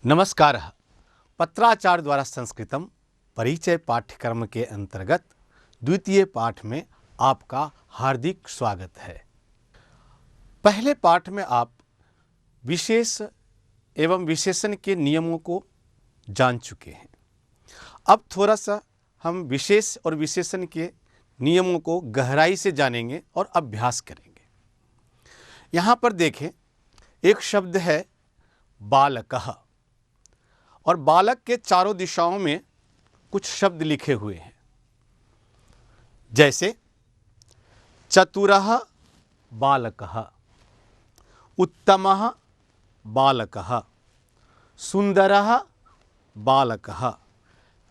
नमस्कार। पत्राचार द्वारा संस्कृतम परिचय पाठ्यक्रम के अंतर्गत द्वितीय पाठ में आपका हार्दिक स्वागत है। पहले पाठ में आप विशेष एवं विशेषण के नियमों को जान चुके हैं। अब थोड़ा सा हम विशेष और विशेषण के नियमों को गहराई से जानेंगे और अभ्यास करेंगे। यहाँ पर देखें, एक शब्द है बालकः, और बालक के चारों दिशाओं में कुछ शब्द लिखे हुए हैं, जैसे चतुरः बालकः, उत्तमः बालकः, सुंदरः बालकः,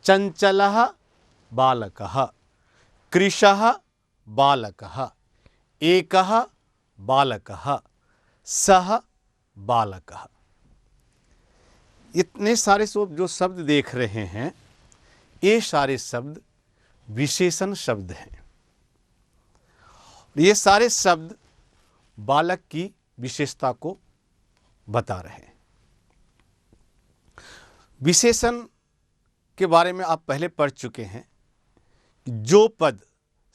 चंचलः बालकः, कृशः बालकः, एकः बालकः, सः बालकः। इतने सारे जो शब्द देख रहे हैं, ये सारे शब्द विशेषण शब्द हैं। ये सारे शब्द बालक की विशेषता को बता रहे हैं। विशेषण के बारे में आप पहले पढ़ चुके हैं। जो पद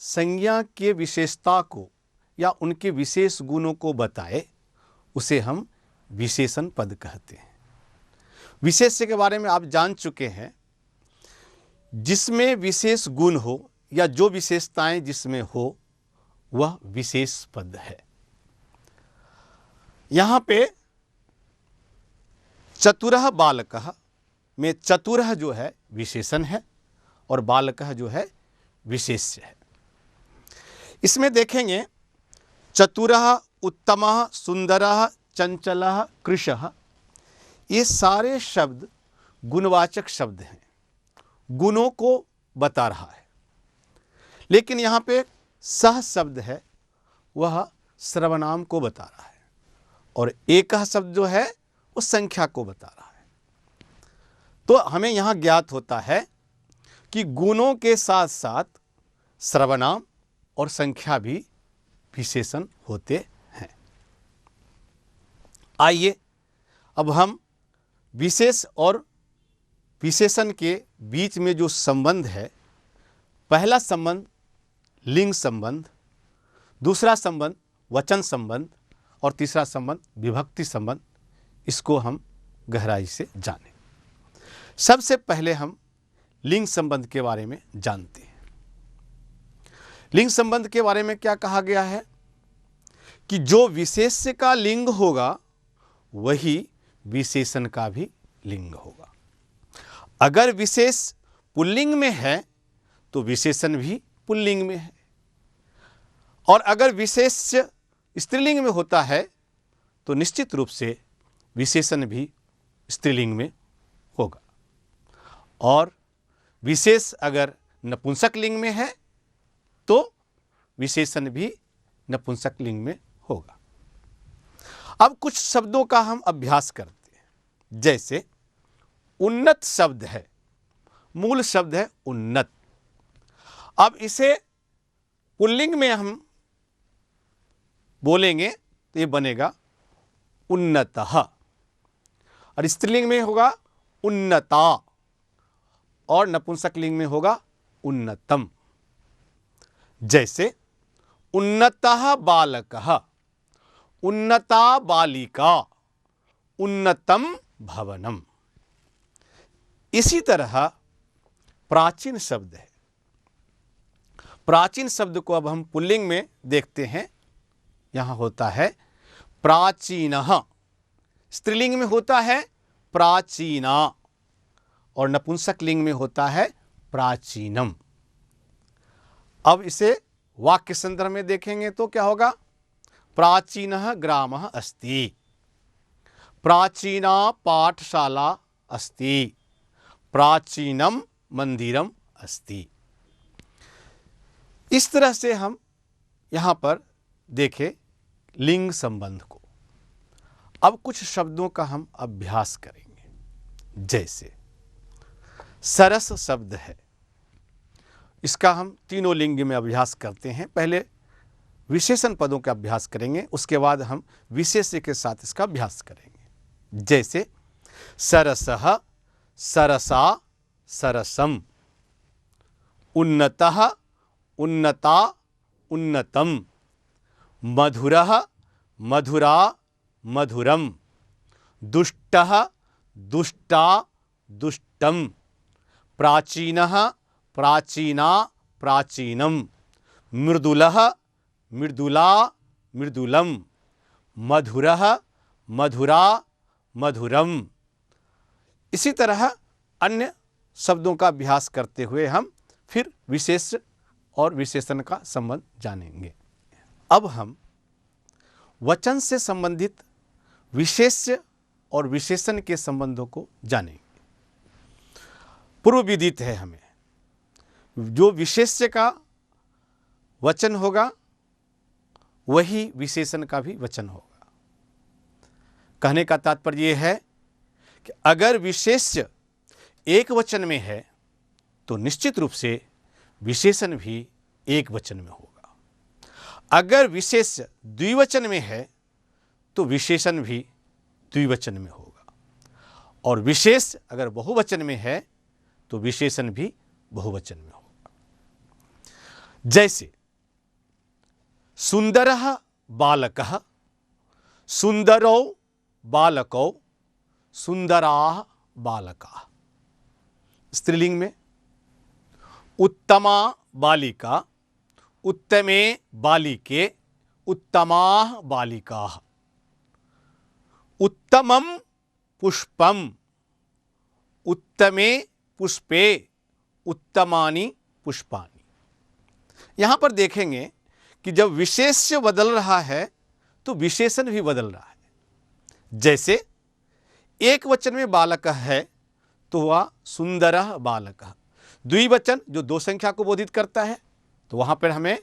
संज्ञा के विशेषता को या उनके विशेष गुणों को बताए, उसे हम विशेषण पद कहते हैं। विशेष्य के बारे में आप जान चुके हैं। जिसमें विशेष गुण हो या जो विशेषताएं जिसमें हो, वह विशेष पद है। यहाँ पे चतुरः बालकः में चतुरः जो है विशेषण है और बालकः जो है विशेष्य है। इसमें देखेंगे चतुरः, उत्तमः, सुंदरः, चंचलः, कृशः, ये सारे शब्द गुणवाचक शब्द हैं, गुणों को बता रहा है। लेकिन यहाँ पे सह शब्द है, वह सर्वनाम को बता रहा है, और एकः शब्द जो है वो संख्या को बता रहा है। तो हमें यहाँ ज्ञात होता है कि गुणों के साथ साथ सर्वनाम और संख्या भी विशेषण होते हैं। आइए अब हम विशेष और विशेषण के बीच में जो संबंध है, पहला संबंध लिंग संबंध, दूसरा संबंध वचन संबंध और तीसरा संबंध विभक्ति संबंध, इसको हम गहराई से जानें। सबसे पहले हम लिंग संबंध के बारे में जानते हैं। लिंग संबंध के बारे में क्या कहा गया है कि जो विशेष्य का लिंग होगा वही विशेषण का भी लिंग होगा। अगर विशेष पुल्लिंग में है तो विशेषण भी पुल्लिंग में है, और अगर विशेष्य स्त्रीलिंग में होता है तो निश्चित रूप से विशेषण भी स्त्रीलिंग में होगा। और विशेष अगर नपुंसक लिंग में है तो विशेषण भी नपुंसक लिंग में होगा। अब कुछ शब्दों का हम अभ्यास करते हैं। जैसे उन्नत शब्द है, मूल शब्द है उन्नत। अब इसे पुल्लिंग में हम बोलेंगे तो ये बनेगा उन्नतः, और स्त्रीलिंग में होगा उन्नता, और नपुंसक लिंग में होगा उन्नतम। जैसे उन्नतः बालकः, उन्नता बालिका, उन्नतम भवनम। इसी तरह प्राचीन शब्द है। प्राचीन शब्द को अब हम पुल्लिंग में देखते हैं। यहाँ होता है प्राचीनः, स्त्रीलिंग में होता है प्राचीना, और नपुंसक लिंग में होता है प्राचीनम। अब इसे वाक्य संदर्भ में देखेंगे तो क्या होगा? प्राचीनः ग्रामः अस्ति, प्राचीना पाठशाला अस्ति, प्राचीनम मंदिरम अस्ति। इस तरह से हम यहाँ पर देखें लिंग संबंध को। अब कुछ शब्दों का हम अभ्यास करेंगे। जैसे सरस शब्द है, इसका हम तीनों लिंग में अभ्यास करते हैं। पहले विशेषण पदों का अभ्यास करेंगे, उसके बाद हम विशेष्य के साथ इसका अभ्यास करेंगे। जैसे सरसः सरसा सरसम, उन्नतः उन्नता उन्नतम, मधुरः मधुरा मधुरम, दुष्टः दुष्टा दुष्टम, प्राचीनः प्राचीना प्राचीनम, मृदुलः मृदुला मृदुलम, मधुरः मधुरा मधुरम। इसी तरह अन्य शब्दों का अभ्यास करते हुए हम फिर विशेष और विशेषण का संबंध जानेंगे। अब हम वचन से संबंधित विशेष्य और विशेषण के संबंधों को जानेंगे। पूर्व विदित है हमें, जो विशेष्य का वचन होगा वही विशेषण का भी वचन होगा। कहने का तात्पर्य यह है कि अगर विशेष्य एक वचन में है तो निश्चित रूप से विशेषण भी एक वचन में होगा। अगर विशेष्य द्विवचन में है तो विशेषण भी द्विवचन में होगा, और विशेष अगर बहुवचन में है तो विशेषण भी बहुवचन में होगा। जैसे सुंदरः बालकः, सुंदरो बालकौ, सुंदराः बालकाः। स्त्रीलिंग में उत्तमा बालिका, उत्तमे बालिके, उत्तमाः बालिकाः। उत्तमं पुष्पम, उत्तमे पुष्पे, उत्तमानि पुष्पानि। यहां पर देखेंगे कि जब विशेष्य बदल रहा है तो विशेषण भी बदल रहा है। जैसे एक वचन में बालक है तो वह सुंदरः बालकः, द्विवचन जो दो संख्या को बोधित करता है तो वहां पर हमें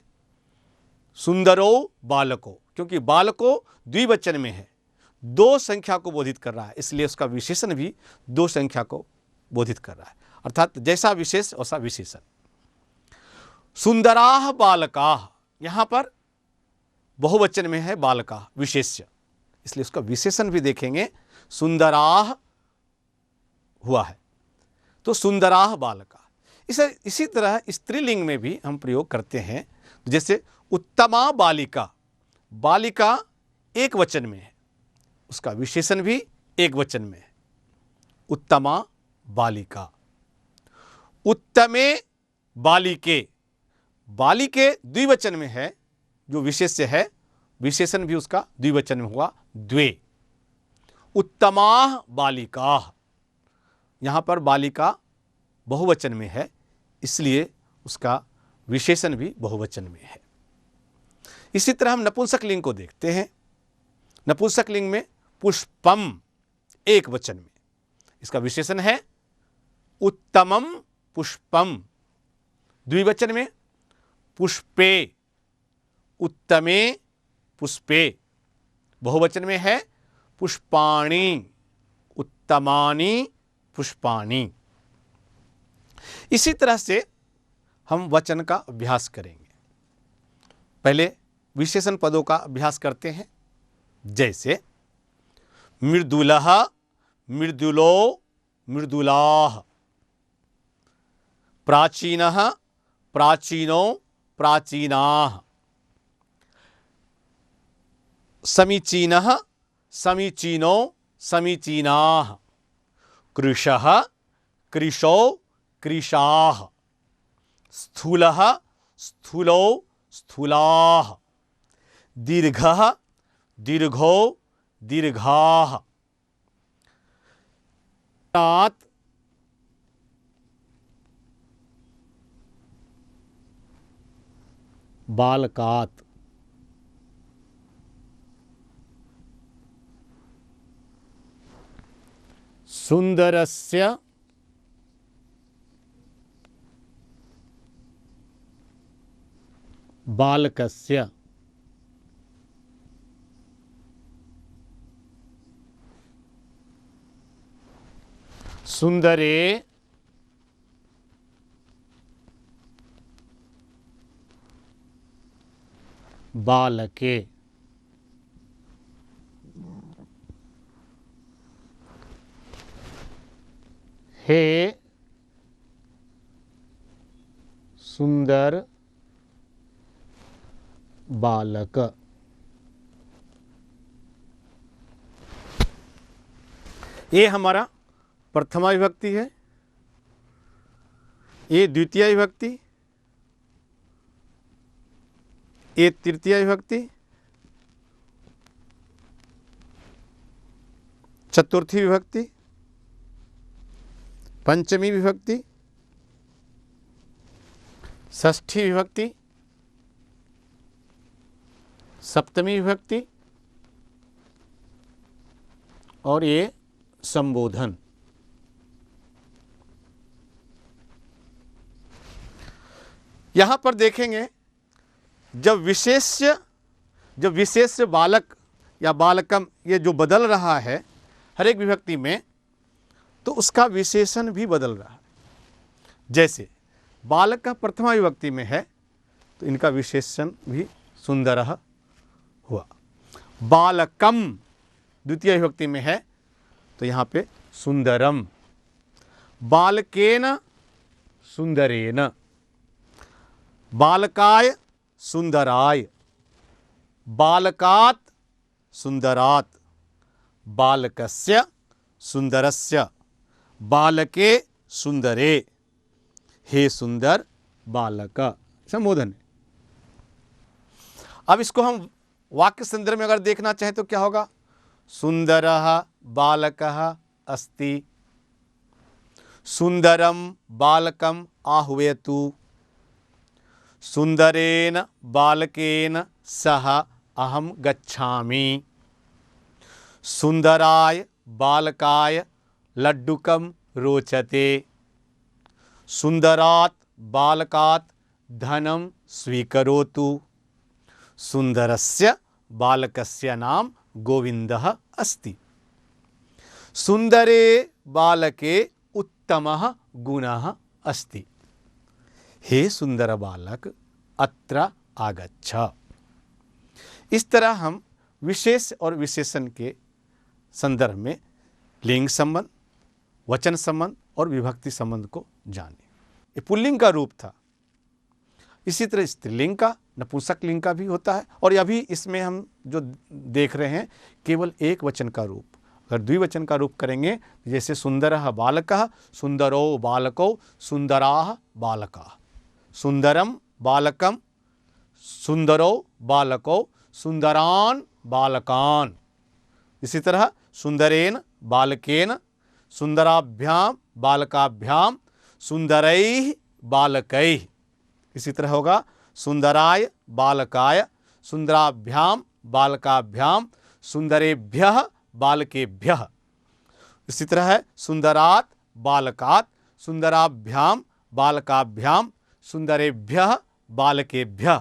सुंदरो बालको, क्योंकि बालको द्विवचन में है, दो संख्या को बोधित कर रहा है, इसलिए उसका विशेषण भी दो संख्या को बोधित कर रहा है, अर्थात जैसा विशेष वैसा विशेषण। सुंदराः बालकाः, यहां पर बहुवचन में है बालकाः विशेष्य, इसलिए उसका विशेषण भी देखेंगे सुंदराः हुआ है तो सुंदराः बालकाः। इसी तरह स्त्रीलिंग में भी हम प्रयोग करते हैं, जैसे उत्तमा बालिका, बालिका एक वचन में है, उसका विशेषण भी एक वचन में है, उत्तमा बालिका। उत्तमे बालिके, बालिके द्विवचन में है, जो विशेष्य है विशेषण भी उसका द्विवचन में हुआ द्वे। उत्तमाः बालिकाः, यहां पर बालिका बहुवचन में है, इसलिए उसका विशेषण भी बहुवचन में है। इसी तरह हम नपुंसक लिंग को देखते हैं। नपुंसक लिंग में पुष्पम एक वचन में, इसका विशेषण है उत्तमम पुष्पम। द्विवचन में पुष्पे, उत्तमे पुष्पे। बहुवचन में है पुष्पाणि, उत्तमानि पुष्पाणि। इसी तरह से हम वचन का अभ्यास करेंगे। पहले विशेषण पदों का अभ्यास करते हैं। जैसे मृदुलः मृदुलो मृदुलाः, प्राचीनः प्राचीनो प्राचीनाः, समीचीनः समीचीनो समीचीनाः, कृशः कृशो कृशाः, स्थूलः स्थूलो स्थूलाः, दीर्घः दीर्घो दीर्घाः। बालकात्, सुंदरस्य बालकस्य, सुंदरे बालके। हे सुंदर बालक। ये हमारा प्रथमा विभक्ति है, ये द्वितीय विभक्ति, ये तृतीय विभक्ति, चतुर्थी विभक्ति, पंचमी विभक्ति, षष्ठी विभक्ति, सप्तमी विभक्ति और ये संबोधन। यहां पर देखेंगे जब विशेष बालक या बालकम ये जो बदल रहा है हर एक विभक्ति में, तो उसका विशेषण भी बदल रहा है। जैसे बालक का प्रथमा विभक्ति में है तो इनका विशेषण भी सुंदरः हुआ। बालकम द्वितीय विभक्ति में है तो यहाँ पे सुंदरम। बालकेन सुंदरेन, बालकाय सुंदराय, बालकात् सुंदरात्, बालकस्य सुंदरस्य, बालके सुंदरे, हे सुंदर बालक। संबोधन। अब इसको हम वाक्य संदर्भ में अगर देखना चाहें तो क्या होगा? सुंदरः बालकः अस्ति, सुंदरम बालकम आह्वयतु, सुंदरेन बालकेन सह अहम गच्छामि, सुंदराय बालकाय लड्डुकम रोचते, सुंदरात् बालकात् धनम स्वीकरोतु, सुंदरस्य बालकस्य नाम गोविंदः अस्ति, सुंदरे बालके उत्तमः गुणः अस्ति, हे सुंदर बालक अत्र आगच्छ। इस तरह हम विशेष और विशेषण के संदर्भ में लिंग संबंध, वचन संबंध और विभक्ति संबंध को जाने। ये पुल्लिंग का रूप था। इसी तरह स्त्रीलिंग का, नपुंसक लिंग का भी होता है। और अभी इसमें हम जो देख रहे हैं केवल एक वचन का रूप। अगर द्विवचन का रूप करेंगे जैसे सुंदरः बालकः, सुंदरो बालकौ, सुंदराः बालकाः, सुंदरम बालकम, सुंदरो बालकौ, सुंदरान बालकान। इसी तरह सुंदरेन बालकेन, सुंदराभ्याम बालकाभ्याम, सुंदरैः बालकैः। इसी तरह होगा सुंदराय बालकाय, सुंदराभ्याम बालकाभ्याम, सुंदरेभ्यः बालकेभ्यः। इसी तरह है सुंदरात् बालकात्, सुंदराभ्याम बालकाभ्याम, सुंदरेभ्यः बालकेभ्यः।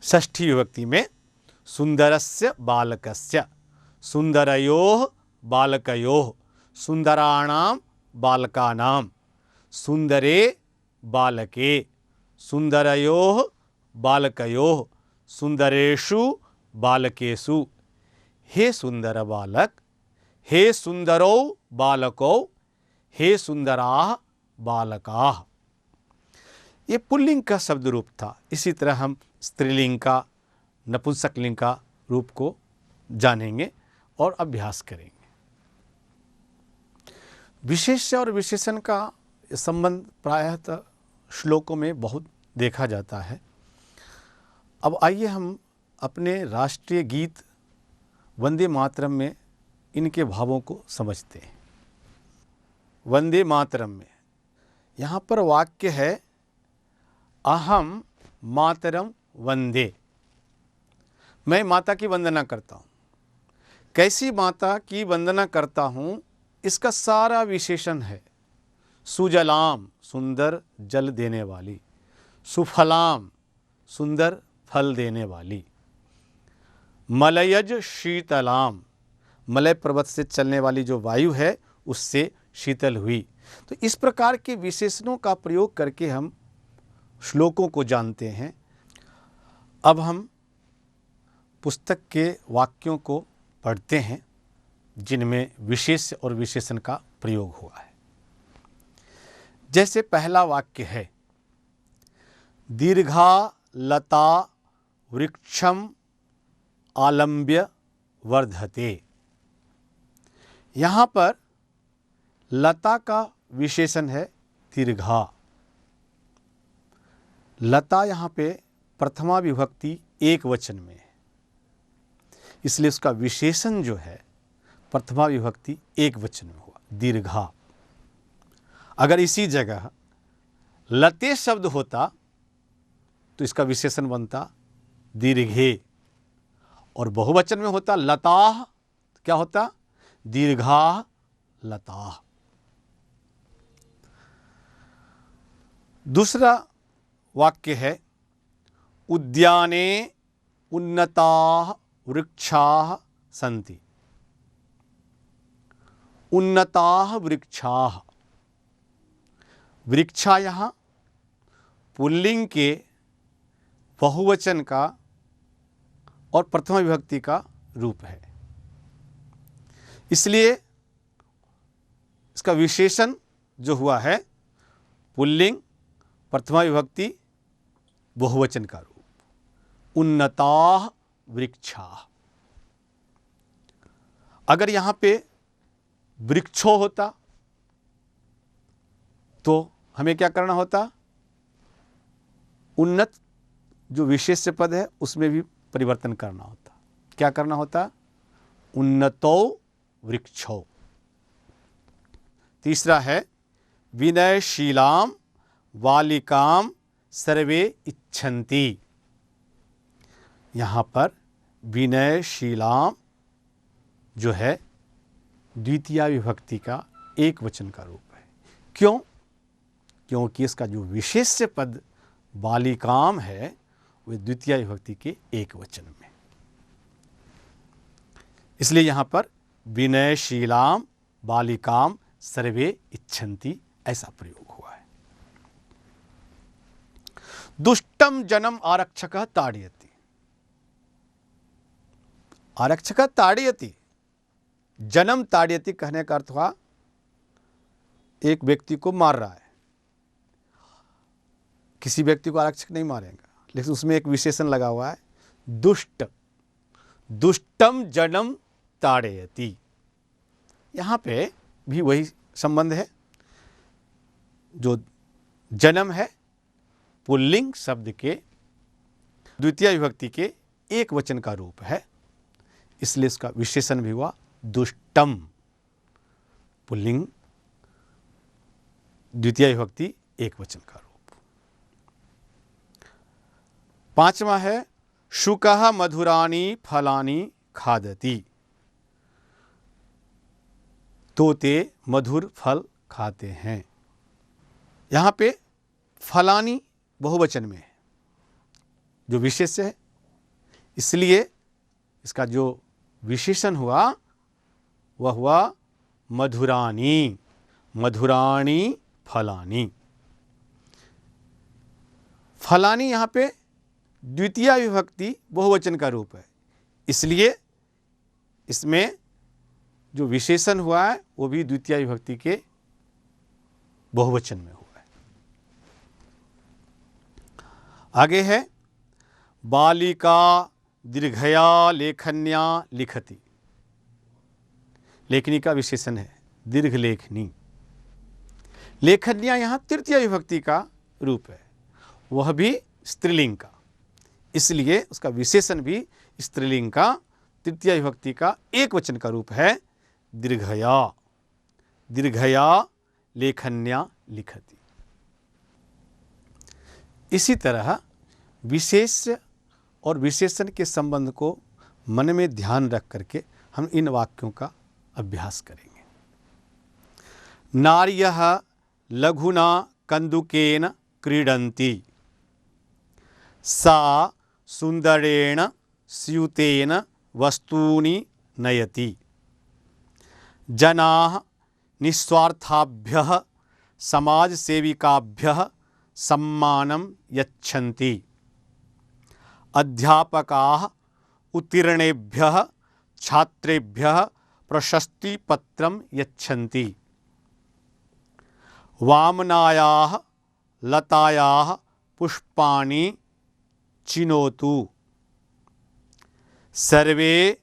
षष्ठी विभक्ति में सुंदरस्य बालकस्य, सुंदरयोः बालकयोः, सुंदराणां बालकानां, सुंदरे बालके, सुंदरयोः बालकयोः, सुंदरेषु बालकेषु, हे सुंदर बालक, हे सुंदरो बालको, हे सुंदराः बालकाः। ये पुल्लिंग का शब्द रूप था। इसी तरह हम स्त्रीलिंग का, नपुंसक लिंग का रूप को जानेंगे और अभ्यास करेंगे। विशेष और विशेषण का संबंध प्रायः श्लोकों में बहुत देखा जाता है। अब आइए हम अपने राष्ट्रीय गीत वंदे मातरम में इनके भावों को समझते हैं। वंदे मातरम में यहाँ पर वाक्य है अहम मातरम वंदे, मैं माता की वंदना करता हूँ। कैसी माता की वंदना करता हूँ इसका सारा विशेषण है। सुजलाम सुंदर जल देने वाली, सुफलाम सुंदर फल देने वाली, मलयज शीतलाम मलय पर्वत से चलने वाली जो वायु है उससे शीतल हुई। तो इस प्रकार के विशेषणों का प्रयोग करके हम श्लोकों को जानते हैं। अब हम पुस्तक के वाक्यों को पढ़ते हैं जिनमें विशेष और विशेषण का प्रयोग हुआ है। जैसे पहला वाक्य है, दीर्घा लता वृक्षम आलम्ब्य वर्धते। यहाँ पर लता का विशेषण है दीर्घा। लता यहाँ पे प्रथमा विभक्ति एक वचन में है, इसलिए उसका विशेषण जो है प्रथमा विभक्ति एक वचन में हुआ, दीर्घा। अगर इसी जगह लते शब्द होता तो इसका विशेषण बनता दीर्घे, और बहुवचन में होता लताः, क्या होता? दीर्घाः लताः। दूसरा वाक्य है, उद्याने उन्नताः वृक्षाः सन्ति। उन्नताः वृक्षाः, वृक्षा यहाँ पुल्लिंग के बहुवचन का और प्रथमा विभक्ति का रूप है, इसलिए इसका विशेषण जो हुआ है पुल्लिंग प्रथमा विभक्ति बहुवचन का रूप, उन्नताः वृक्षाः। अगर यहाँ पे वृक्षो होता तो हमें क्या करना होता? उन्नत जो विशेष्य पद है उसमें भी परिवर्तन करना होता। क्या करना होता? उन्नतो वृक्षो। तीसरा है, विनयशीलाम बालिकाम सर्वे इच्छन्ति। यहाँ पर विनयशीलाम जो है द्वितीया विभक्ति का एक वचन का रूप है। क्यों? क्योंकि इसका जो विशेष्य पद बालिकाम है वह द्वितीया विभक्ति के एक वचन में, इसलिए यहाँ पर विनयशीलाम बालिकाम सर्वे इच्छन्ति ऐसा प्रयोग हुआ है। दुष्टम जनम आरक्षकः ताड़यति। आरक्षकः ताड़यति, जन्म ताड़यति कहने का अर्थ हुआ एक व्यक्ति को मार रहा है। किसी व्यक्ति को आरक्षक नहीं मारेगा, लेकिन उसमें एक विशेषण लगा हुआ है दुष्ट। दुष्टम जन्म ताड़यति, यहाँ पे भी वही संबंध है। जो जन्म है पुल्लिंग शब्द के द्वितीय विभक्ति के एक वचन का रूप है, इसलिए इसका विशेषण भी हुआ दुष्टम, पुल्लिंग द्वितीय विभक्ति एक वचन का रूप। पांचवा है, शुकः मधुराणि फलानि खादति। तोते मधुर फल खाते हैं। यहाँ पे फलानि बहुवचन में है जो विशेष्य है, इसलिए इसका जो विशेषण हुआ वह हुआ मधुराणि। मधुराणि फलानि। फलानि यहाँ पे द्वितीया विभक्ति बहुवचन का रूप है, इसलिए इसमें जो विशेषण हुआ है वो भी द्वितीया विभक्ति के बहुवचन में हुआ है। आगे है, बालिका दीर्घया लेखन्या लिखति। लेखनी का विशेषण है दीर्घ लेखनी। लेखन्या यहाँ तृतीय विभक्ति का रूप है, वह भी स्त्रीलिंग का, इसलिए उसका विशेषण भी स्त्रीलिंग का तृतीय विभक्ति का एक वचन का रूप है दीर्घया। दीर्घया लेखन्या लिखति। इसी तरह विशेष्य और विशेषण के संबंध को मन में ध्यान रख करके हम इन वाक्यों का अभ्यास करेंगे। नार्यः लघुना कंदुकेन क्रीडन्ति। सा सुंदरेण स्यूतेन वस्तूनि नयति। जनाः निस्वार्थाभ्यः समाजसेविकाभ्यः सम्मानं यच्छन्ति। अध्यापकाः उत्तीर्णेभ्यः छात्रेभ्यः प्रशस्तिपत्रं यच्छन्ति। वामनायाः लतायाः पुष्पाणि चिनोतु। सर्वे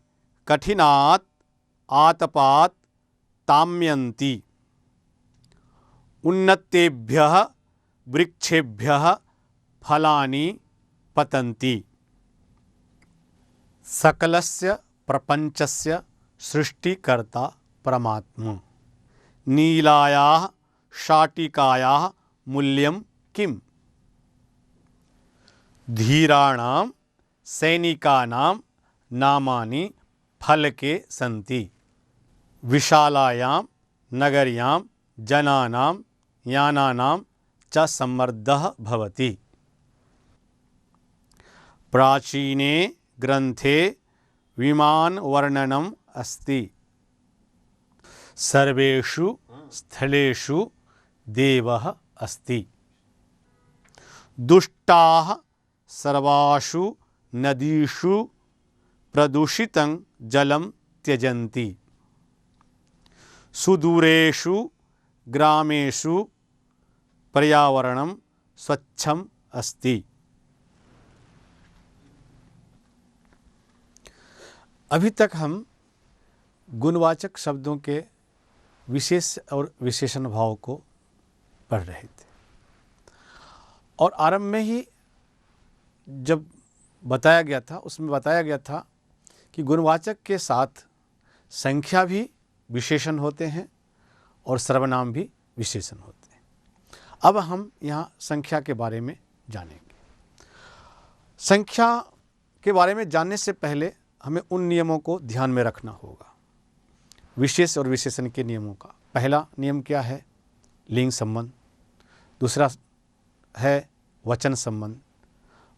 कठिनात् आतपात् ताम्यन्ति। उन्नतेभ्यः वृक्षेभ्यः फलानि पतन्ति। सकलस्य प्रपञ्चस्य सृष्टिकर्ता परमात्मा। नीलायाः शाटिकायाः मूल्यं किम्? धीराणां सैनिकानां नामानि फलके सन्ति। विशालायां नगर्यां जनानां यानानां च सम्मर्दः भवति। प्राचीने ग्रन्थे विमानवर्णनम् अस्ति। सर्वेषु स्थलेषु देवः अस्ति। दुष्टाः सर्वासु नदीषु प्रदूषितं जलं त्यजन्ति। सुदूरेषु ग्रामेषु पर्यावरणं स्वच्छम् अस्ति। अभी तक हम गुणवाचक शब्दों के विशेष और विशेषण भाव को पढ़ रहे थे और आरंभ में ही जब बताया गया था उसमें बताया गया था कि गुणवाचक के साथ संख्या भी विशेषण होते हैं और सर्वनाम भी विशेषण होते हैं। अब हम यहाँ संख्या के बारे में जानेंगे। संख्या के बारे में जानने से पहले हमें उन नियमों को ध्यान में रखना होगा, विशेष और विशेषण के नियमों का। पहला नियम क्या है? लिंग संबंध। दूसरा है वचन संबंध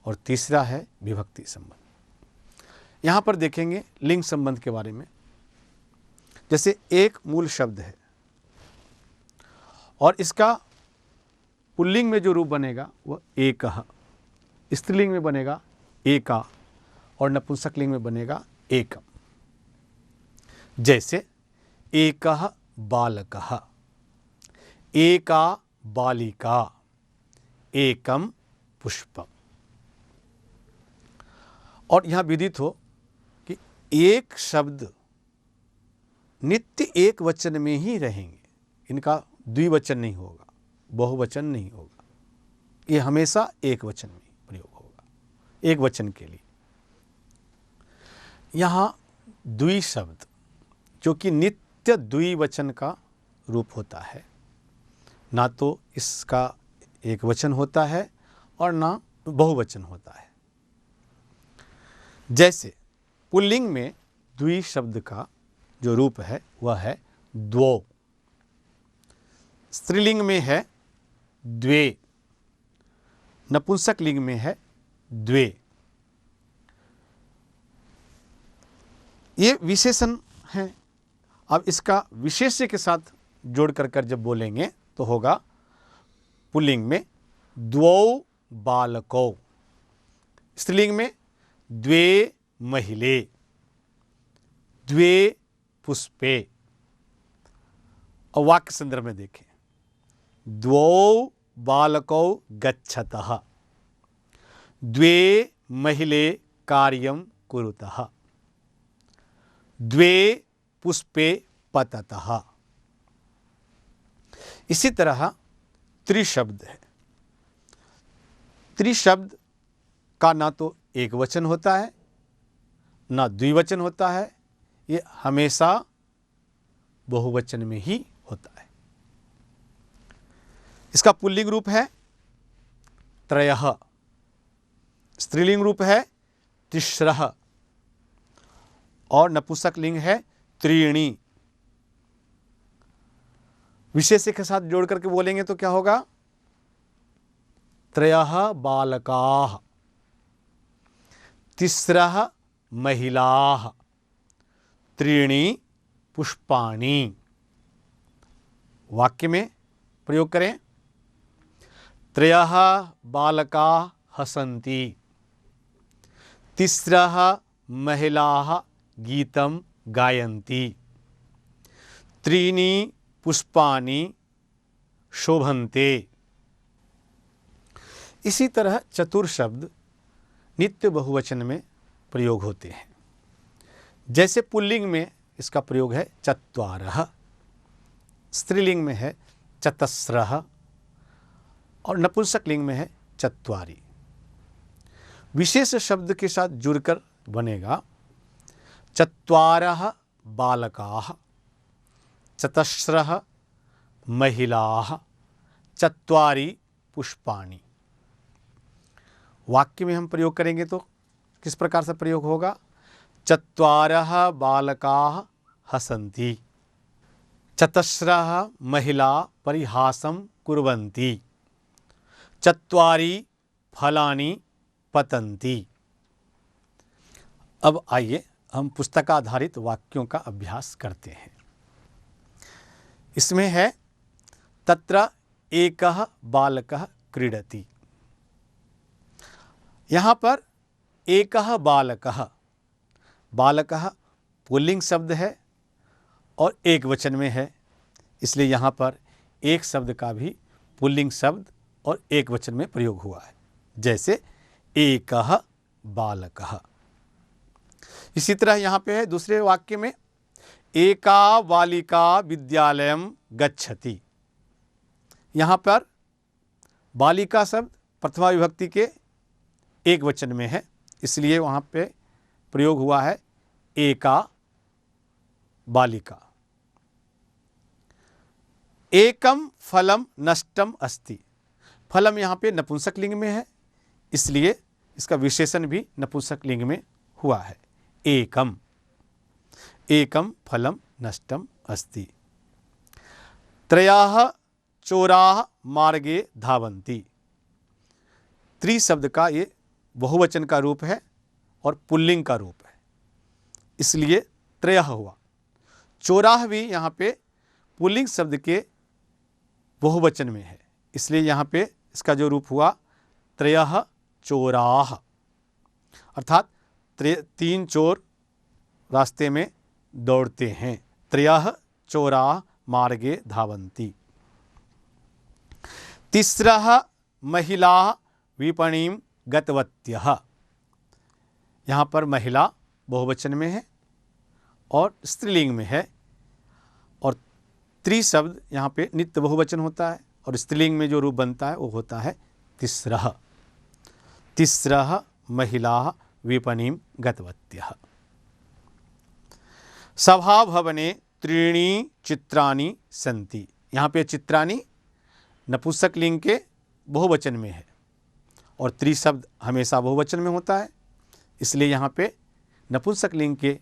और तीसरा है विभक्ति संबंध। यहाँ पर देखेंगे लिंग संबंध के बारे में। जैसे एक मूल शब्द है और इसका पुल्लिंग में जो रूप बनेगा वह एकः, स्त्रीलिंग में बनेगा एका और नपुंसक लिंग में बनेगा एकम। जैसे एकः बालकः, एका बालिका, एकम पुष्पम। और यहाँ विदित हो कि एक शब्द नित्य एक वचन में ही रहेंगे, इनका द्विवचन नहीं होगा, बहुवचन नहीं होगा, ये हमेशा एक वचन में प्रयोग होगा, एक वचन के लिए। यहाँ द्वि शब्द जो कि नित्य द्विवचन का रूप होता है, ना तो इसका एक वचन होता है और ना बहुवचन होता है। जैसे पुल्लिंग में द्वि शब्द का जो रूप है वह है द्वौ, स्त्रीलिंग में है द्वे, नपुंसक लिंग में है द्वे। ये विशेषण है। अब इसका विशेष्य के साथ जोड़ कर जब बोलेंगे तो होगा पुल्लिंग में द्वौ बालकौ, स्त्रीलिंग में द्वे महिले, द्वे पुष्पे। और वाक्य संदर्भ में देखें, द्वौ बालकौ गच्छतः, द्वे महिले कार्यं कुरुतः, द्वे पुष्पे पततः। इसी तरह त्रिशब्द है। त्रिशब्द का ना तो एक वचन होता है ना द्विवचन होता है, ये हमेशा बहुवचन में ही होता है। इसका पुल्लिंग रूप है त्रयः, स्त्रीलिंग रूप है तिस्रः और नपुंसक लिंग है त्रीणि। विशेष्य के साथ जोड़ करके बोलेंगे तो क्या होगा? त्रयः बालकाः, तिस्रः महिलाः, त्रीणि पुष्पाणि। वाक्य में प्रयोग करें, त्रयः बालकाः हसन्ति, तिस्रः महिलाः गीतं गायन्ति, त्रीणि पुष्पाणि शोभन्ते। इसी तरह चतुर शब्द नित्य बहुवचन में प्रयोग होते हैं। जैसे पुल्लिंग में इसका प्रयोग है चत्वारः, स्त्रीलिंग में है चतस्रः और नपुंसकलिंग में है चत्वारि। विशेष शब्द के साथ जुड़कर बनेगा चत्वारः बालकाः, चतस्रः महिलाः, चत्वारि पुष्पाणि। वाक्य में हम प्रयोग करेंगे तो किस प्रकार से प्रयोग होगा? चत्वारः बालकाः हसन्ति, चतस्रः महिला परिहासं कुर्वन्ति, चत्वारि फलानि पतन्ति। अब आइए हम पुस्तकाधारित वाक्यों का अभ्यास करते हैं। इसमें है तत्र एकः बालकः क्रीडति। यहाँ पर एकः बालकः, बालकः पुल्लिंग शब्द है और एक वचन में है, इसलिए यहाँ पर एक शब्द का भी पुल्लिंग शब्द और एक वचन में प्रयोग हुआ है, जैसे एकः बालकः। इसी तरह यहाँ पे है दूसरे वाक्य में एका बालिका विद्यालयं गच्छति। यहाँ पर बालिका शब्द प्रथमा विभक्ति के एक वचन में है, इसलिए वहाँ पे प्रयोग हुआ है एका बालिका। एकम फलम नष्टम अस्ति। फलम यहाँ पे नपुंसक लिंग में है, इसलिए इसका विशेषण भी नपुंसक लिंग में हुआ है एकम। एकम फलम नष्टम अस्ति। त्रयः चोराः मार्गे धावन्ति। त्रि शब्द का ये बहुवचन का रूप है और पुल्लिंग का रूप है, इसलिए त्रयः हुआ। चोराह भी यहाँ पे पुल्लिंग शब्द के बहुवचन में है, इसलिए यहाँ पे इसका जो रूप हुआ त्रयः चोराः, अर्थात तीन चोर रास्ते में दौड़ते हैं। त्रयः चोराः मार्गे धावन्ति। तिस्रः महिलाः विपणीं गतवत्यः। यहाँ पर महिला बहुवचन में है और स्त्रीलिंग में है, और त्रि शब्द यहाँ पे नित्य बहुवचन होता है और स्त्रीलिंग में जो रूप बनता है वो होता है तिस्रः। तिस्रः महिलाः विपणीं गतवत्यः। सभाभवने त्रीणि चित्राणि सन्ति। यहाँ पे चित्राणि नपुंसक लिंग के बहुवचन में है और त्रि शब्द हमेशा बहुवचन में होता है, इसलिए यहाँ पे नपुंसक लिंग के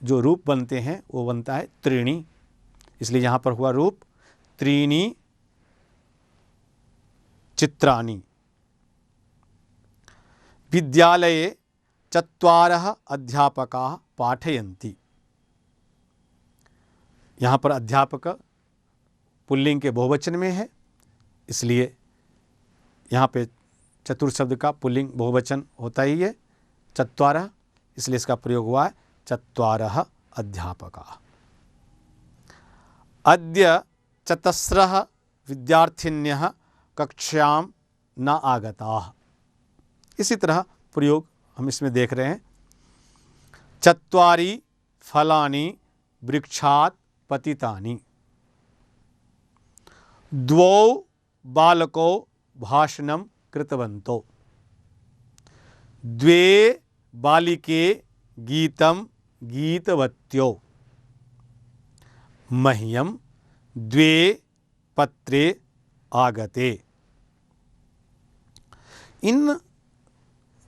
जो रूप बनते हैं वो बनता है त्रीणि, इसलिए यहाँ पर हुआ रूप त्रीणि चित्राणि। विद्यालये चत्वारः अध्यापकाः पाठयन्ति। यहाँ पर अध्यापक पुल्लिंग के बहुवचन में है, इसलिए यहाँ पे चतुर शब्द का पुल्लिंग बहुवचन होता ही है चत्वारः, इसलिए इसका प्रयोग हुआ है चत्वारः अध्यापकाः। अद्य चतस्रः विद्यार्थिन्यः कक्षां न आगताः। इसी तरह प्रयोग हम इसमें देख रहे हैं। चत्वारि फलानि वृक्षात् पतितानि। द्वौ बालकौ भाषणं कृतवन्तौ। द्वे बालिके गीतं गीतवत्यौ। मह्यं द्वे पत्रे आगते। इन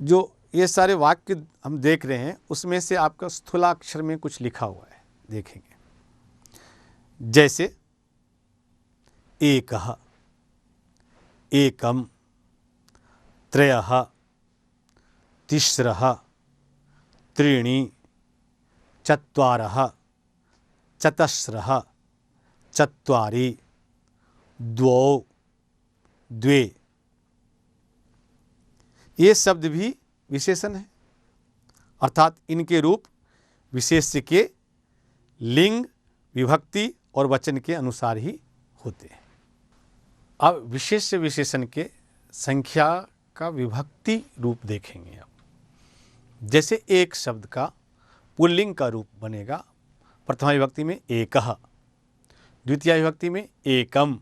जो ये सारे वाक्य हम देख रहे हैं उसमें से आपका स्थूलाक्षर में कुछ लिखा हुआ है, देखेंगे। जैसे एकः, एकम, त्रयः, तिस्रः, त्रीणि, चत्वारः, चतस्रः, चत्वारि, द्वौ, द्वे। ये शब्द भी विशेषण है, अर्थात इनके रूप विशेष्य के लिंग, विभक्ति और वचन के अनुसार ही होते हैं। अब विशेष विशेषण के संख्या का विभक्ति रूप देखेंगे। अब जैसे एक शब्द का पुल्लिंग का रूप बनेगा, प्रथमा विभक्ति में एकः, द्वितीय विभक्ति में एकम,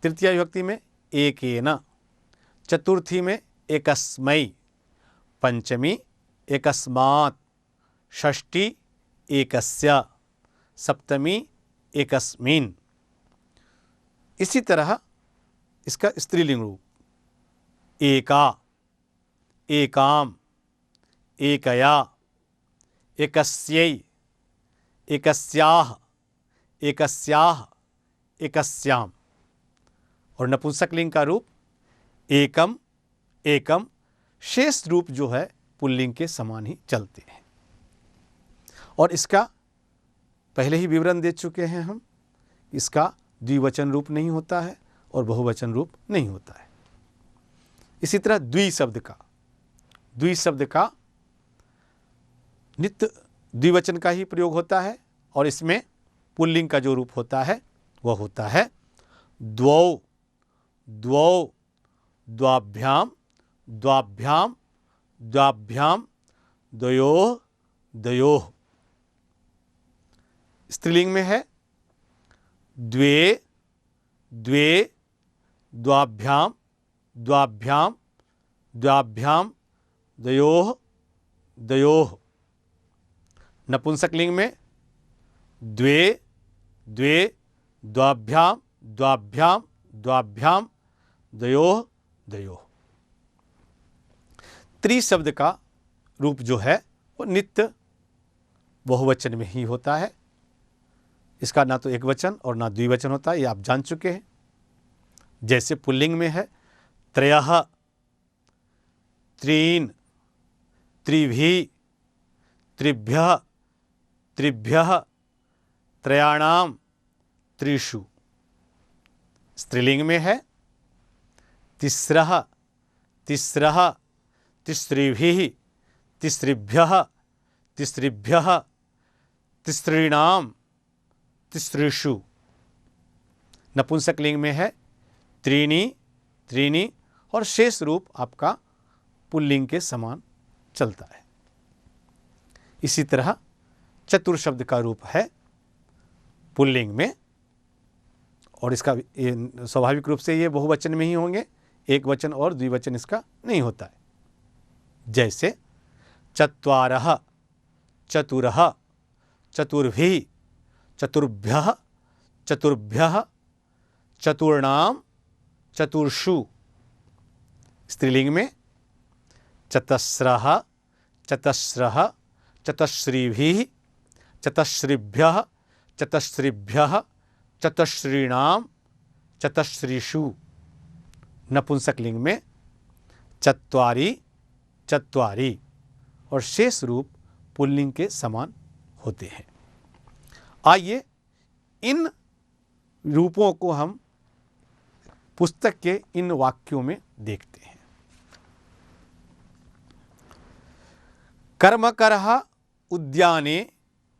तृतीय विभक्ति में एकेन, चतुर्थी में एकस्मै, पंचमी एकस्मात्, षष्ठी एकस्य, सप्तमी एकस्मिन्। इसी तरह इसका स्त्रीलिंग रूप एका, एकाम, एकया, एकस्यै, एकस्याः, एकस्याः, एकस्याम। और नपुंसकलिंग का रूप एकम, एकम। शेष रूप जो है पुल्लिंग के समान ही चलते हैं। और इसका पहले ही विवरण दे चुके हैं हम, इसका द्विवचन रूप नहीं होता है और बहुवचन रूप नहीं होता है। इसी तरह द्विशब्द का नित्य द्विवचन का ही प्रयोग होता है और इसमें पुल्लिंग का जो रूप होता है वह होता है द्वौ, द्वौ, द्वाभ्याम, द्वाभ्याम, द्वाभ्याम, द्वयोः, द्वयोः। स्त्रीलिंग में है द्वे, द्वे, द्वाभ्याम, द्वाभ्याम, द्वाभ्याम, द्वयोः, द्वयोः। नपुंसकलिंग में द्वे, द्वे, द्वाभ्याम, द्वाभ्याम, द्वाभ्याम, द्वयोः, द्वयोः। त्रिशब्द का रूप जो है वो नित्य बहुवचन में ही होता है। इसका ना तो एक वचन और ना द्विवचन होता है, ये आप जान चुके हैं। जैसे पुल्लिंग में है त्रयः, त्रीन्, त्रिभिः, त्रिभ्यः, त्रिभ्यः, त्रयाणाम, त्रिषु। स्त्रीलिंग में है तिस्रः, तिस्रः, तिस्रिभिः, तिस्रिभ्यः, तिस्रिभ्यः, तिस्रीणाम, तिस्रिषु। नपुंसकलिंग में है त्रीणि, त्रीणि। और शेष रूप आपका पुल्लिंग के समान चलता है। इसी तरह चतुर शब्द का रूप है पुल्लिंग में, और इसका स्वाभाविक रूप से ये बहुवचन में ही होंगे, एक वचन और द्विवचन इसका नहीं होता है। जैसे चत्वारः, चतुरः, चतुर्भिः, चतुर्भ्यः, चतुर्भ्यः, चतुर्णाम, चतुर्षु। स्त्रीलिंग में चतस्रः, चतस्रः, चतस्रिभिः, चतस्रिभ्यः, चतस्रिभ्यः, चतस्रीणाम, चतस्रिषु। नपुंसकलिंग में चत्वारि, चत्वारि। और शेष रूप पुल्लिंग के समान होते हैं। आइए इन रूपों को हम पुस्तक के इन वाक्यों में देखते हैं। कर्मकरः उद्याने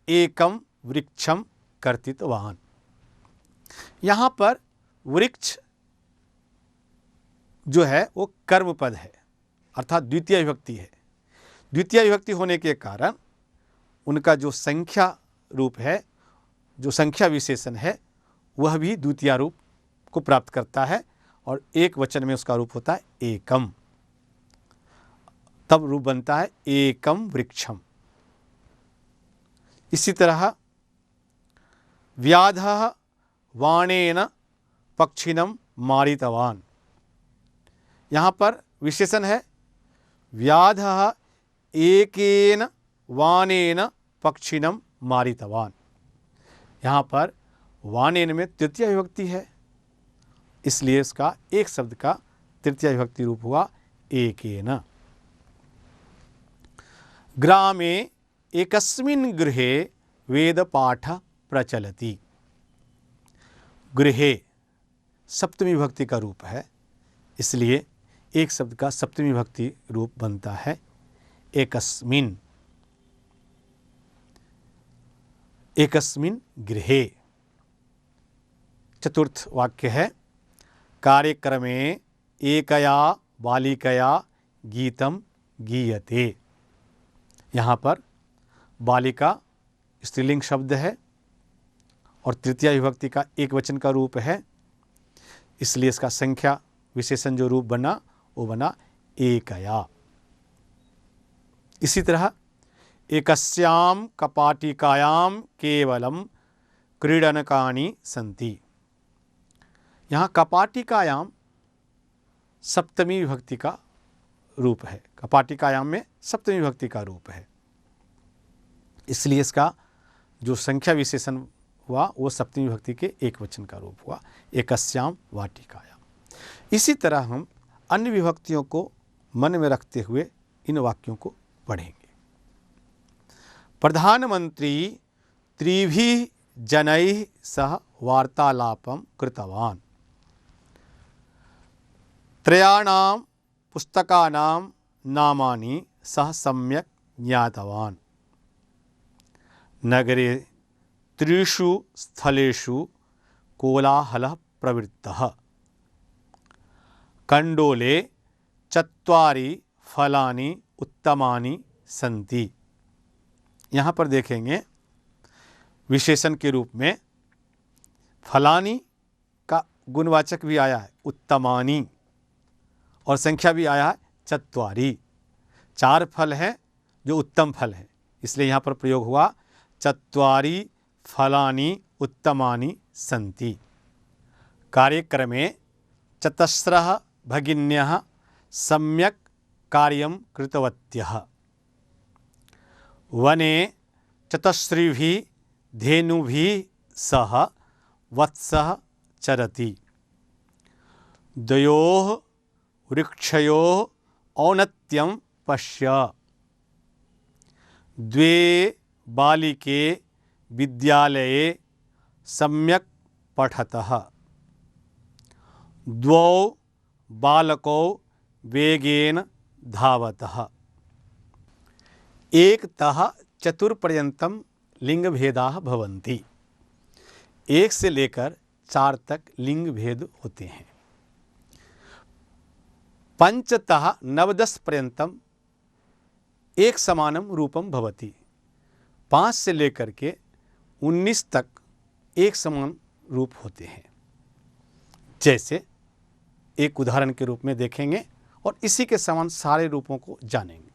एकम वृक्षम कर्तितवान। यहाँ पर वृक्ष जो है वो कर्म पद है, अर्थात द्वितीय विभक्ति है। द्वितीय विभक्ति होने के कारण उनका जो संख्या रूप है, जो संख्या विशेषण है, वह भी द्वितीय रूप को प्राप्त करता है और एक वचन में उसका रूप होता है एकम। तब रूप बनता है एकम वृक्षम। इसी तरह व्याधः वाणेन पक्षिणं मारितवान। यहाँ पर विशेषण है व्याधः एकेन वाणेन पक्षिणं मारितवान। यहाँ पर वाणेन में तृतीय विभक्ति है, इसलिए इसका एक शब्द का तृतीय विभक्ति रूप हुआ एकेन। ग्रामे एकस्मिन् गृहे वेदपाठ प्रचलति। गृहे सप्तमी विभक्ति का रूप है, इसलिए एक शब्द का सप्तमी विभक्ति रूप बनता है एकस्मिन्। एकस्मिन् गृहे। चतुर्थ वाक्य है कार्यक्रमे एकया बालिकया गीतम गीयते। यहाँ पर बालिका स्त्रीलिंग शब्द है और तृतीया विभक्ति का एक वचन का रूप है, इसलिए इसका संख्या विशेषण जो रूप बना वो बना एकया। इसी तरह एकस्याम कपाटिकायाम केवलम क्रीडनकानि सन्ति। यहाँ कपाटिकायाम सप्तमी विभक्ति का रूप है, कपाटिकायाम में सप्तमी विभक्ति का रूप है, इसलिए इसका जो संख्या विशेषण हुआ वो सप्तमी विभक्ति के एक वचन का रूप हुआ, एकस्याम वाटिकायाम। इसी तरह हम अन्य विभक्तियों को मन में रखते हुए इन वाक्यों को पढ़ेंगे। प्रधानमंत्री त्रिभिः जनैः सह वार्तालापं कृतवान्। त्रयाणां पुस्तकानां नामानि सः सम्यक् ज्ञातवान्। नगरे त्रिषु स्थलेषु कोलाहलः प्रवृत्तः। कंडोले चत्वारि फलानि उत्तमानि सन्ति। यहाँ पर देखेंगे विशेषण के रूप में फलानी का गुणवाचक भी आया है उत्तमानी, और संख्या भी आया है चत्वारि। 4 फल हैं जो उत्तम फल हैं, इसलिए यहाँ पर प्रयोग हुआ चत्वारि फलानि उत्तमानि सन्ति। कार्यक्रमे चतस्रः भगिन्यः सम्यक् कार्यं कृतवत्यः। वने चतस्रिभिः धेनुभिः सह वत्सः चरति। द्वयोः वृक्षयोः औन्नत्यं पश्य। द्वे बालिके विद्यालये सम्यक् पठतः। द्वौ बालकौ वेगेन धावतः। 1 तः 4 पर्यन्तं लिंगभेदाः भवन्ति। 1 से लेकर 4 तक लिंग भेद होते हैं। 5 तः 9-10 पर्यन्तं एक समानं रूपं भवति। 5 से लेकर के 19 तक एक समान रूप होते हैं। जैसे एक उदाहरण के रूप में देखेंगे और इसी के समान सारे रूपों को जानेंगे।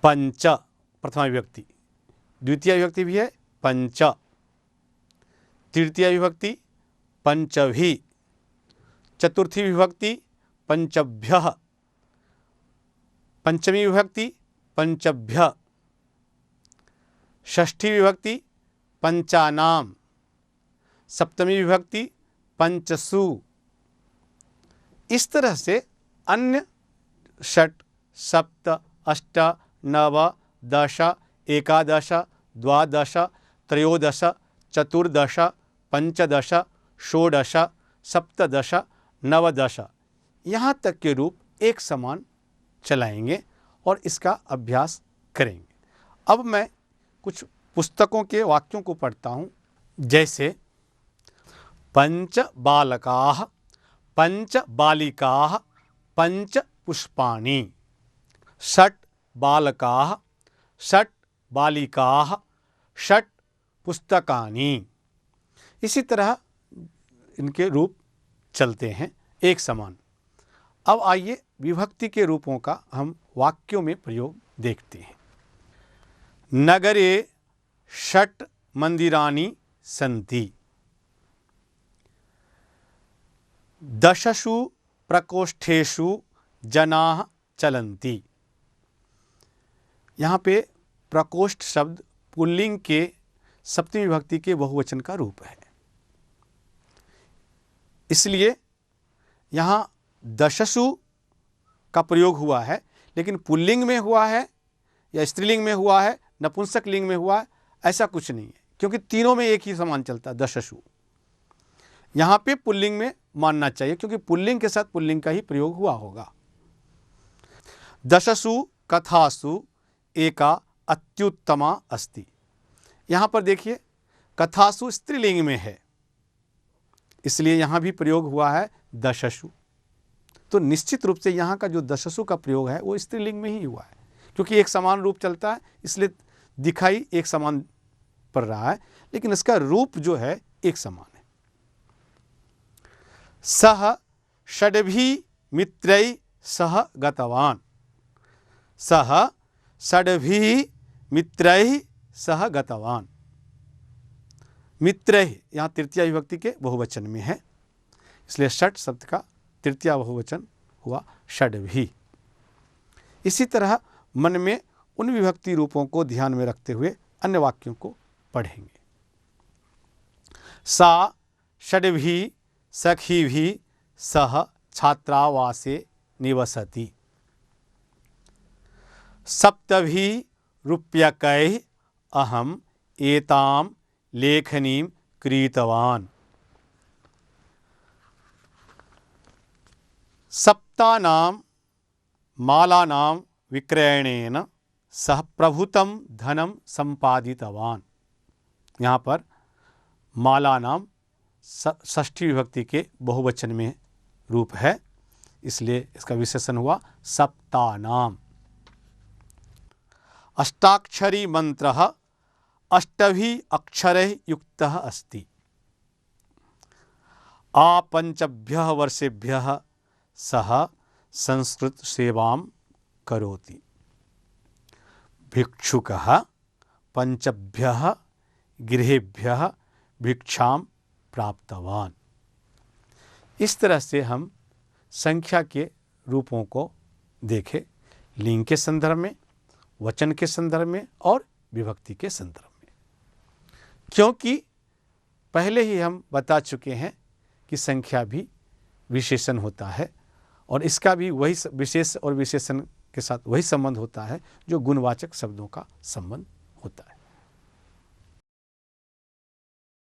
पंच प्रथमा विभक्ति, द्वितीय विभक्ति भी है पंच, तृतीय विभक्ति पंचभी, चतुर्थी विभक्ति पंचभ्यः, पंचमी विभक्ति पंचभ्य, षष्ठी विभक्ति पंचानाम, सप्तमी विभक्ति पंचसु। इस तरह से अन्य 6, 7, 8, 9, 10, 11, 12, 13, 14, 15, 16, 17, 19 यहाँ तक के रूप एक समान चलाएंगे और इसका अभ्यास करेंगे। अब मैं कुछ पुस्तकों के वाक्यों को पढ़ता हूँ। जैसे पंच बालकाः, पंच बालिकाः, पंच पुष्पाणि। 6 बालकाः, 6 बालिकाः, 6 पुस्तकानि। इसी तरह इनके रूप चलते हैं एक समान। अब आइए विभक्ति के रूपों का हम वाक्यों में प्रयोग देखते हैं। नगरे 6 मंदिराणि सन्ति। 10 प्रकोष्ठेषु जनाः चलन्ति। यहाँ पे प्रकोष्ठ शब्द पुल्लिंग के सप्तमी विभक्ति के बहुवचन का रूप है, इसलिए यहाँ 10 का प्रयोग हुआ है, लेकिन पुल्लिंग में हुआ है या स्त्रीलिंग में हुआ है, नपुंसक लिंग में हुआ है, ऐसा कुछ नहीं है, क्योंकि तीनों में एक ही समान चलता है 10। यहाँ पे पुल्लिंग में मानना चाहिए, क्योंकि पुल्लिंग के साथ पुल्लिंग का ही प्रयोग हुआ होगा। 10 कथासु एका अत्युत्तमा अस्ति। यहाँ पर देखिए कथासु स्त्रीलिंग में है, इसलिए यहाँ भी प्रयोग हुआ है दशसु। तो निश्चित रूप से यहाँ का जो दशसु का प्रयोग है वो स्त्रीलिंग में ही हुआ है, क्योंकि एक समान रूप चलता है, इसलिए दिखाई एक समान पड़ रहा है, लेकिन इसका रूप जो है एक समान है। सह षड्भी मित्रै सह गतवान, सह षड्भी मित्रै सह गतवान। मित्रैः यहाँ तृतीया विभक्ति के बहुवचन में है, इसलिए षट शब्द का तृतीया बहुवचन हुआ षड्भी। इसी तरह मन में उन विभक्ति रूपों को ध्यान में रखते हुए अन्य वाक्यों को पढ़ेंगे। सा षड्भी सखीभिः सह छात्रावासे निवसति, सप्तभिः रूप्यकैः अहम् एतां लेखनीं क्रीतवान्, सप्तानां मालानां विक्रयणेन सह प्रभुतं धनं संपादितवान्। यहाँ पर माला नाम षष्ठी विभक्ति के बहुवचन में रूप है, इसलिए इसका विशेषण हुआ सप्तानाम। अष्टाक्षरी मंत्रः अष्टभिः अक्षरैः युक्तः अस्ति, आपंचभ्यः वर्षेभ्यः सह संस्कृत सेवां करोति, भिक्षुकः पंचभ्यः गृहेभ्यः भिक्षां प्राप्तवान। इस तरह से हम संख्या के रूपों को देखें, लिंग के संदर्भ में, वचन के संदर्भ में और विभक्ति के संदर्भ में, क्योंकि पहले ही हम बता चुके हैं कि संख्या भी विशेषण होता है और इसका भी वही विशेष और विशेषण के साथ वही संबंध होता है जो गुणवाचक शब्दों का संबंध होता है।